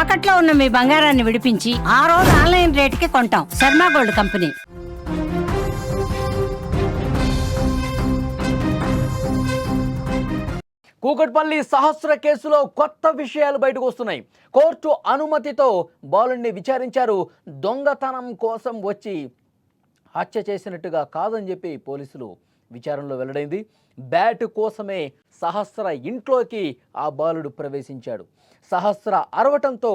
తాకట్లో ఉన్న మీ బంగారాన్ని విడిపించి ఆ రోజు ఆన్లైన్ రేటుకి కొంటాం. Sharma gold company. కూకట్పల్లి సహస్ర కేసులో కొత్త విషయాలు బయటకు వస్తున్నాయి. కోర్టు అనుమతితో బాలుడిని విచారించారు. దొంగతనం కోసం వచ్చి హత్య చేసినట్టుగా కాదని చెప్పి పోలీసులు విచారణలో వెల్లడైంది. బ్యాట్ కోసమే సహస్ర ఇంట్లోకి ఆ బాలుడు ప్రవేశించాడు. సహస్ర అరవటంతో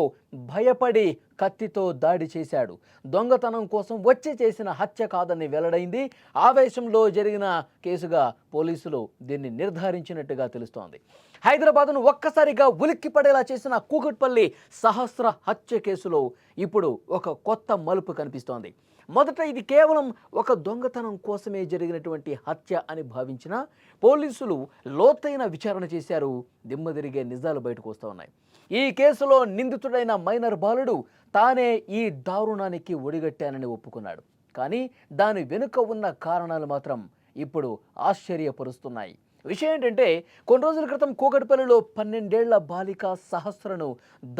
భయపడి కత్తితో దాడి చేశాడు. దొంగతనం కోసం వచ్చి చేసిన హత్య కాదని వెల్లడైంది. ఆవేశంలో జరిగిన కేసుగా పోలీసులు దీన్ని నిర్ధారించినట్టుగా తెలుస్తోంది. హైదరాబాద్ను ఒక్కసారిగా ఉలిక్కిపడేలా చేసిన కూకట్పల్లి సహస్ర హత్య కేసులో ఇప్పుడు ఒక కొత్త మలుపు కనిపిస్తోంది. మొదట ఇది కేవలం ఒక దొంగతనం కోసమే జరిగినటువంటి హత్య అని భావించిన పోలీసులు లోతైన విచారణ చేశారు. దిమ్మదిరిగే నిజాలు బయటకు వస్తూ ఉన్నాయి. ఈ కేసులో నిందితుడైన మైనర్ బాలుడు తానే ఈ దారుణానికి ఒడిగట్టానని ఒప్పుకున్నాడు. కానీ దాని వెనుక ఉన్న కారణాలు మాత్రం ఇప్పుడు ఆశ్చర్యపరుస్తున్నాయి. విషయం ఏంటంటే, కొన్ని రోజుల క్రితం కూకట్పల్లిలో 12 ఏళ్ల బాలిక సహస్రను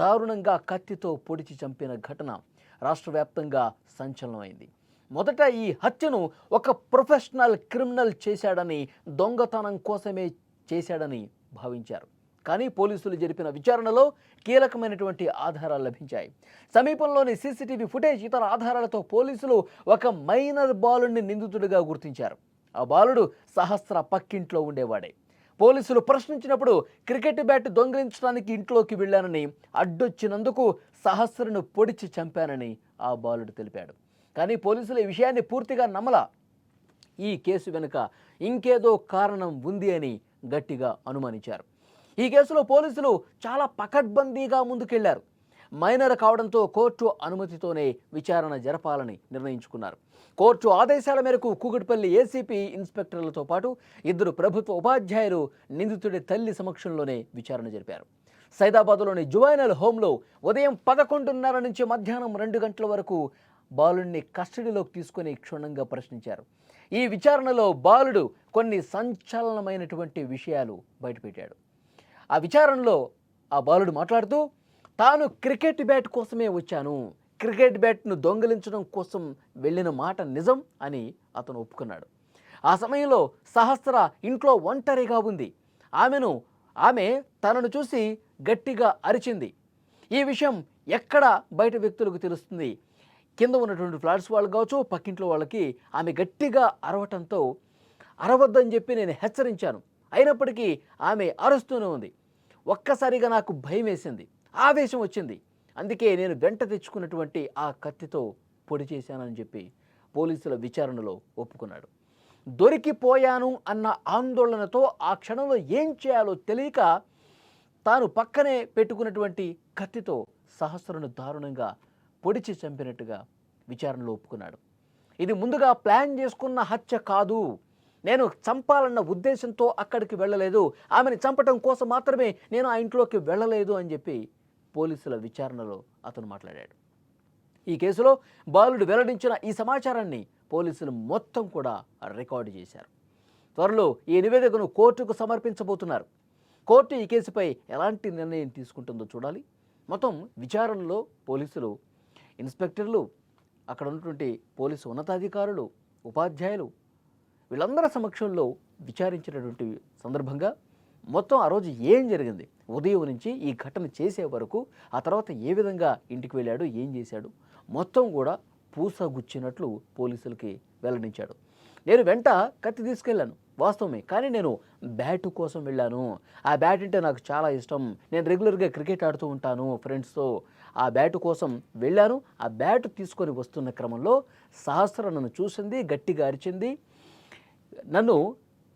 దారుణంగా కత్తితో పొడిచి చంపిన ఘటన రాష్ట్ర వ్యాప్తంగా సంచలనమైంది. మొదట ఈ హత్యను ఒక ప్రొఫెషనల్ క్రిమినల్ చేశాడని, దొంగతనం కోసమే చేశాడని భావించారు. కానీ పోలీసులు జరిపిన విచారణలో కీలకమైనటువంటి ఆధారాలు లభించాయి. సమీపంలోని సీసీటీవీ ఫుటేజ్, ఇతర ఆధారాలతో పోలీసులు ఒక మైనర్ బాలుడిని నిందితుడిగా గుర్తించారు. ఆ బాలుడు సహస్ర పక్కింట్లో ఉండేవాడే. పోలీసులు ప్రశ్నించినప్పుడు క్రికెట్ బ్యాట్ దొంగిలించడానికి ఇంట్లోకి వెళ్ళానని, అడ్డొచ్చినందుకు సహస్రను పొడిచి చంపానని ఆ బాలుడు తెలిపాడు. కానీ పోలీసులు ఈ విషయాన్ని పూర్తిగా నమ్మలా. ఈ కేసు వెనుక ఇంకేదో కారణం ఉంది అని గట్టిగా అనుమానించారు. ఈ కేసులో పోలీసులు చాలా పకడ్బందీగా ముందుకెళ్లారు. మైనర్ కావడంతో కోర్టు అనుమతితోనే విచారణ జరపాలని నిర్ణయించుకున్నారు. కోర్టు ఆదేశాల మేరకు కూకట్పల్లి ఏసీపీ ఇన్స్పెక్టర్లతో పాటు 2 ప్రభుత్వ ఉపాధ్యాయులు నిందితుడి తల్లి సమక్షంలోనే విచారణ జరిపారు. సైదాబాద్లోని జువైనల్ హోంలో ఉదయం 11:30 నుంచి మధ్యాహ్నం 2 గంటల వరకు బాలుడిని కస్టడీలోకి తీసుకుని క్షుణ్ణంగా ప్రశ్నించారు. ఈ విచారణలో బాలుడు కొన్ని సంచలనమైనటువంటి విషయాలు బయటపెట్టాడు. ఆ విచారణలో ఆ బాలుడు మాట్లాడుతూ, తాను క్రికెట్ బ్యాట్ కోసమే వచ్చాను, క్రికెట్ బ్యాట్ను దొంగిలించడం కోసం వెళ్ళిన మాట నిజం అని అతను ఒప్పుకున్నాడు. ఆ సమయంలో సహస్ర ఇంట్లో ఒంటరిగా ఉంది. ఆమె తనను చూసి గట్టిగా అరిచింది. ఈ విషయం ఎక్కడ బయట వ్యక్తులకు తెలుస్తుంది? కింద ఉన్నటువంటి ఫ్లాట్స్ వాళ్ళు కావచ్చు, పక్కింట్లో వాళ్ళకి ఆమె గట్టిగా అరవటంతో అరవద్దని చెప్పి నేను హెచ్చరించాను. అయినప్పటికీ ఆమె అరుస్తూనే ఉంది. ఒక్కసారిగా నాకు భయం వేసింది, ఆవేశం వచ్చింది. అందుకే నేను వెంట తెచ్చుకున్నటువంటి ఆ కత్తితో పొడి చేశానని చెప్పి పోలీసుల విచారణలో ఒప్పుకున్నాడు. దొరికిపోయాను అన్న ఆందోళనతో ఆ క్షణంలో ఏం చేయాలో తెలియక తాను పక్కనే పెట్టుకున్నటువంటి కత్తితో సహస్రను దారుణంగా పొడిచి చంపినట్టుగా విచారణలో ఒప్పుకున్నాడు. ఇది ముందుగా ప్లాన్ చేసుకున్న హత్య కాదు, నేను చంపాలన్న ఉద్దేశంతో అక్కడికి వెళ్ళలేదు, ఆమెను చంపటం కోసం మాత్రమే నేను ఆ ఇంట్లోకి వెళ్ళలేదు అని చెప్పి పోలీసుల విచారణలో అతను మాట్లాడాడు. ఈ కేసులో బాలుడు వెల్లడించిన ఈ సమాచారాన్ని పోలీసులు మొత్తం కూడా రికార్డు చేశారు. త్వరలో ఈ నివేదికను కోర్టుకు సమర్పించబోతున్నారు. కోర్టు ఈ కేసుపై ఎలాంటి నిర్ణయం తీసుకుంటుందో చూడాలి. మొత్తం విచారణలో పోలీసులు, ఇన్స్పెక్టర్లు, అక్కడ ఉన్నటువంటి పోలీసు ఉన్నతాధికారులు, ఉపాధ్యాయులు వీళ్ళందరి సమక్షంలో విచారించినటువంటి సందర్భంగా మొత్తం ఆ రోజు ఏం జరిగింది, ఉదయం నుంచి ఈ ఘటన చేసే వరకు, ఆ తర్వాత ఏ విధంగా ఇంటికి వెళ్ళాడు, ఏం చేశాడు, మొత్తం కూడా పూసగుచ్చినట్లు పోలీసులకి వెల్లడించాడు. నేను వెంట కత్తి తీసుకెళ్ళాను వాస్తవమే, కానీ నేను బ్యాట్ కోసం వెళ్ళాను. ఆ బ్యాట్ అంటే నాకు చాలా ఇష్టం, నేను రెగ్యులర్గా క్రికెట్ ఆడుతూ ఉంటాను ఫ్రెండ్స్తో. ఆ బ్యాట్ కోసం వెళ్ళాను. ఆ బ్యాట్ తీసుకొని వస్తున్న క్రమంలో సహస్ర నన్ను చూసింది, గట్టిగా అరిచింది. నన్ను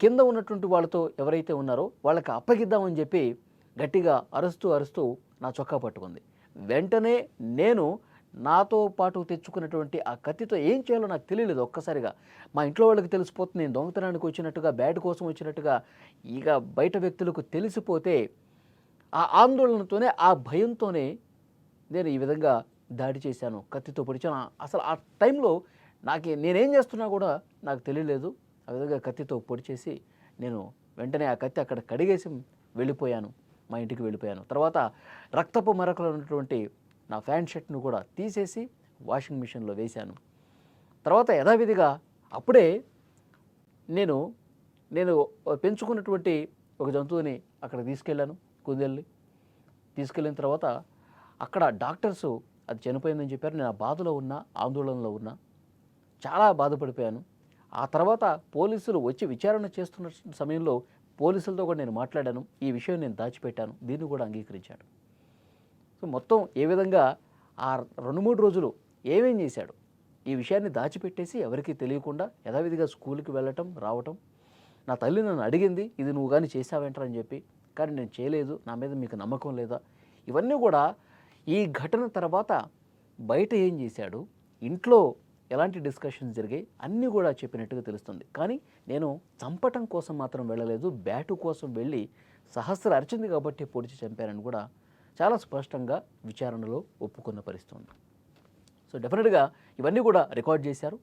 కింద ఉన్నటువంటి వాళ్ళతో ఎవరైతే ఉన్నారో వాళ్ళకి అప్పగిద్దామని చెప్పి గట్టిగా అరుస్తూ నా చొక్కా పట్టుకుంది. వెంటనే నేను నాతో పాటు తెచ్చుకున్నటువంటి ఆ కత్తితో ఏం చేయాలో నాకు తెలియలేదు. ఒక్కసారిగా మా ఇంట్లో వాళ్ళకి తెలిసిపోతుంది నేను దొంగతనానికి వచ్చినట్టుగా, బ్యాట్ కోసం వచ్చినట్టుగా. ఇక బయట వ్యక్తులకు తెలిసిపోతే ఆ ఆందోళనతోనే, ఆ భయంతోనే నేను ఈ విధంగా దాడి చేశాను, కత్తితో పొడిచాను. అసలు ఆ టైంలో నేనేం చేస్తున్నా కూడా నాకు తెలియలేదు. ఆ విధంగా కత్తితో పొడి చేసి నేను వెంటనే ఆ కత్తి అక్కడ కడిగేసి వెళ్ళిపోయాను. మా ఇంటికి వెళ్ళిపోయాను. తర్వాత రక్తపు మరకలు ఉన్నటువంటి నా ప్యాంట్ షర్ట్ను కూడా తీసేసి వాషింగ్ మిషన్లో వేశాను. తర్వాత యథావిధిగా అప్పుడే నేను నేను పెంచుకున్నటువంటి ఒక జంతువుని అక్కడ తీసుకెళ్ళాను, కుందేల్ని. తీసుకెళ్ళిన తర్వాత అక్కడ డాక్టర్సు అది చనిపోయిందని చెప్పారు. నేను ఆ బాధలో ఉన్నా, ఆందోళనలో ఉన్నా, చాలా బాధపడిపోయాను. ఆ తర్వాత పోలీసులు వచ్చి విచారణ చేస్తున్న సమయంలో పోలీసులతో కూడా నేను మాట్లాడాను. ఈ విషయం నేను దాచిపెట్టాను, దీన్ని కూడా అంగీకరించాడు. సో మొత్తం ఏ విధంగా ఆ 2-3 రోజులు ఏమేం చేశాడు, ఈ విషయాన్ని దాచిపెట్టేసి ఎవరికీ తెలియకుండా యథావిధిగా స్కూల్కి వెళ్ళటం, రావటం. నా తల్లి నన్ను అడిగింది, ఇది నువ్వు కానీ చేసావేంటరా అని చెప్పి. కానీ నేను చేయలేదు, నా మీద మీకు నమ్మకం లేదా? ఇవన్నీ కూడా ఈ ఘటన తర్వాత బయట ఏం చేశాడు, ఇంట్లో ఎలాంటి డిస్కషన్స్ జరిగాయి అన్నీ కూడా చెప్పినట్టుగా తెలుస్తుంది. కానీ నేను చంపటం కోసం మాత్రం వెళ్ళలేదు, బ్యాటు కోసం వెళ్ళి సహస్ర అరిచింది కాబట్టి పొడిచి చంపానని కూడా చాలా స్పష్టంగా విచారణలో ఒప్పుకున్న పరిస్థితి ఉంది. సో డెఫినెట్గా ఇవన్నీ కూడా రికార్డ్ చేశారు,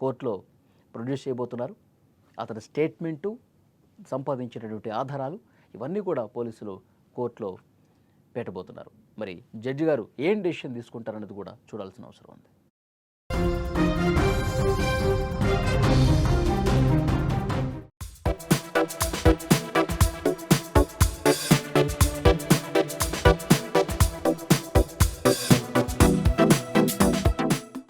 కోర్టులో ప్రొడ్యూస్ చేయబోతున్నారు. అతని స్టేట్మెంటు, సంపాదించినటువంటి ఆధారాలు ఇవన్నీ కూడా పోలీసులు కోర్టులో పెట్టబోతున్నారు. మరి జడ్జి గారు ఏం డెసిషన్ తీసుకుంటారనేది కూడా చూడాల్సిన అవసరం ఉంది.